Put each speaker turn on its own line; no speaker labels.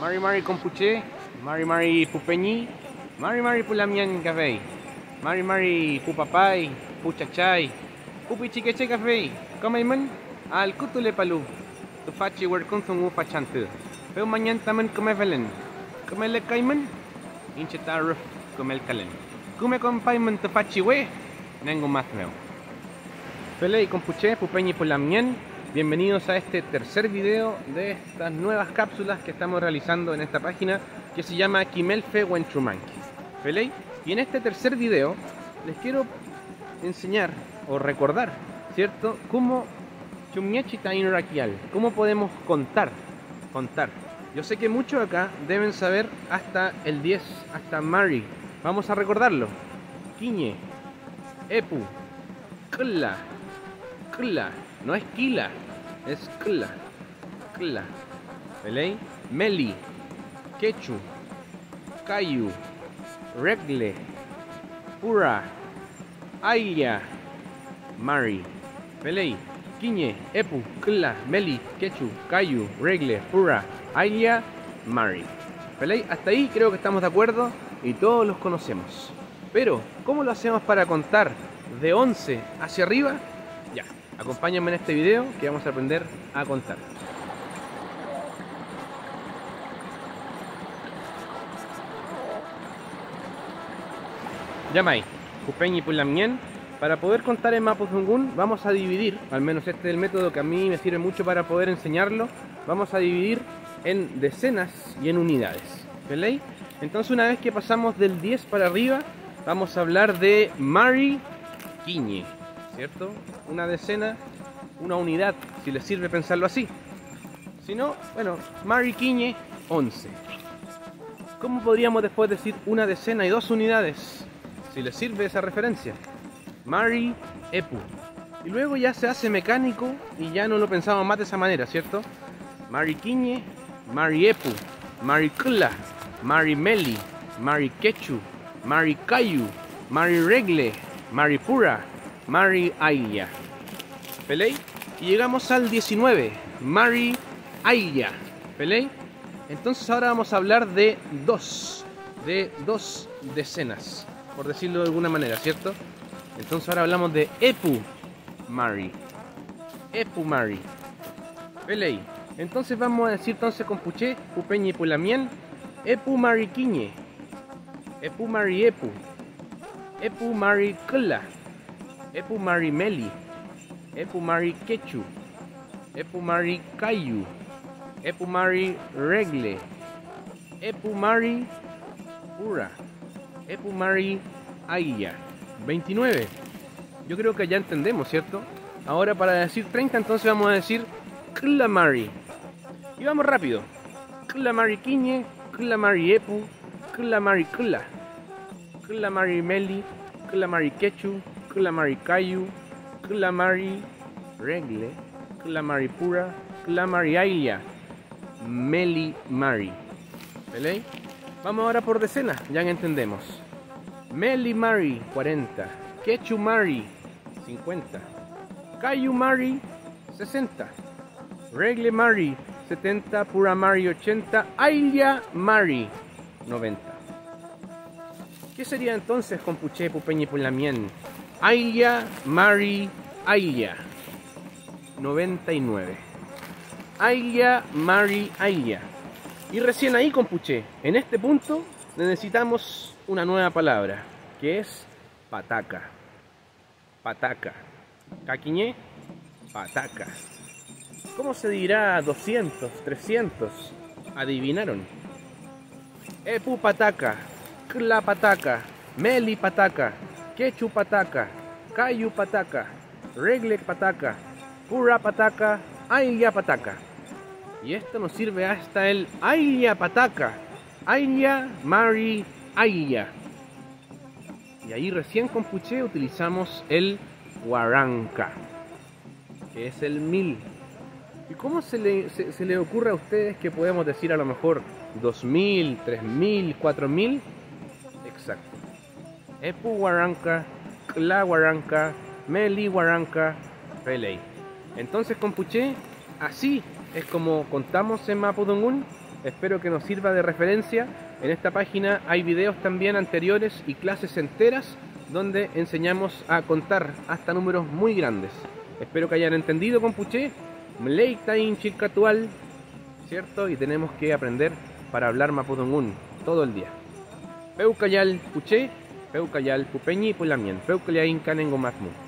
Mari Mari Compuche, Mari Mari Pupeñi, Mari Mari Pulamian Café, Mari Mari Pupapay, Puchachay, Pupichiqueche Café, Comaiman, Al Cutule Palu, Tufachi Werkunzungu Pachantu, Peu Mañan Taman Comevelen, Comele Caiman, Inchetaruf, Comel Calen, Come Compaiman Tufachi We, Nengo Matmeo. Pelei Compuche, Pupeñi Pulamian. Bienvenidos a este tercer video de estas nuevas cápsulas que estamos realizando en esta página que se llama Quimelfe Wenchumanqui. ¿Pelei? Y en este tercer video les quiero enseñar o recordar, ¿cierto? Cómo cómo podemos contar. Yo sé que muchos acá deben saber hasta el 10, hasta Mari. Vamos a recordarlo. Quiñe, Epu, Kla, no es Kila, es Kla, ¿Pelei? Meli, Quechu, Cayu, Regle, Pura, Aya, Mari. ¿Pelei? Quiñe, Epu, Kla, Meli, Quechu, Cayu, Regle, Pura, Aya, Mari. ¿Pelei? Hasta ahí creo que estamos de acuerdo y todos los conocemos. Pero, ¿cómo lo hacemos para contar de 11 hacia arriba? Ya, acompáñenme en este video que vamos a aprender a contar. Yamai, Pupeñi Pulamien. Para poder contar en Mapudungun vamos a dividir, al menos este es el método que a mí me sirve mucho para poder enseñarlo, vamos a dividir en decenas y en unidades. ¿Pelei? Entonces una vez que pasamos del 10 para arriba, vamos a hablar de Mari Quiñe, ¿cierto? Una decena, una unidad, si les sirve pensarlo así. Si no, bueno, Mari Quiñe, 11. ¿Cómo podríamos después decir una decena y 2 unidades? Si les sirve esa referencia. Mari Epu. Y luego ya se hace mecánico y ya no lo pensamos más de esa manera, ¿cierto? Mari Quiñe, Mari Epu, Mari Kla, Mari Meli, Mari Quechu, Mari Cayu, Mari Regle, Mari Pura, Mari Aya. ¿Pelei? Y llegamos al 19, Mari Aya. ¿Pelei? Entonces ahora vamos a hablar de dos decenas, por decirlo de alguna manera, ¿cierto? Entonces ahora hablamos de Epu Mari. Epu Mari. ¿Pelei? Entonces vamos a decir entonces con Puché, Pupeñi Pulamien, Epu Mari Quiñe, Epu Mari Epu, Epu Mari Kla, Epu Mari Meli, Epu Mari Quechu, Epu Mari Cayu, Epu Mari Regle, Epu Mari Pura, Epu Mari Aya. 29. Yo creo que ya entendemos, ¿cierto? Ahora para decir 30 entonces vamos a decir Kla Mari. Y vamos rápido. Kla Mari Quiñe, Kla Mari Epu, Kla Mari Kla, Kla Mari Meli, Kla Mari Quechu, Kla Mari Cayu, Kla Mari Regle, Kla Mari Pura, Kla Mari Aya, Meli Mari. ¿Pelei? Vamos ahora por decenas, ya entendemos. Meli Mari, 40. Quechu Mari, 50. Cayu Mari, 60. Regle Mari, 70. Pura Mari, 80. Aya Mari, 90. ¿Qué sería entonces con Puché, Pupeñi, Pulamien? Aya Mari, Aya, 99. Aya Mari, Aya. Y recién ahí con Puché, en este punto necesitamos una nueva palabra, que es pataca. Pataca. Caquiñé, pataca. ¿Cómo se dirá 200, 300? ¿Adivinaron? Epu pataca, Kla pataca, Meli pataca, Quechu pataca, Cayu pataca, Regle pataca, Pura pataca, Aya pataca. Y esto nos sirve hasta el Aya pataca. Aya Mari Aya. Y ahí recién con Puché utilizamos el Huaranca, que es el 1000. ¿Y cómo se le ocurre a ustedes que podemos decir a lo mejor 2000, 3000, 4000? Exacto. Epu Huaranca, Kla Huaranca, Meli Huaranca, Pelei. Entonces con Puché, así es como contamos en Mapudungun Espero que nos sirva de referencia. En esta página hay videos también anteriores y clases enteras donde enseñamos a contar hasta números muy grandes. Espero que hayan entendido compuché. Mleitain chilcatual, ¿cierto? Y tenemos que aprender para hablar mapudungún todo el día. Peucayal puché, peucayal pupeñi pulamien, peucayal canengo matmu.